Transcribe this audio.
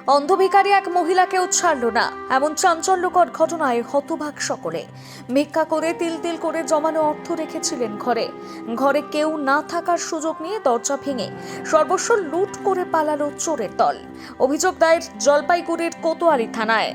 অন্ধভিখারী এক মহিলাকেও ছাড়ল না, এমন চাঞ্চল্যকর ঘটনায় হতবাক সকলে। ভিক্ষা করে তিল তিল করে জমানো অর্থ রেখেছিলেন ঘরে। ঘরে কেউ না থাকার সুযোগ নিয়ে দরজা ভেঙে সর্বস্ব লুট করে পালালো চোরের দল। অভিযোগ দায়ের জলপাইগুড়ির কোতোয়ালি থানায়।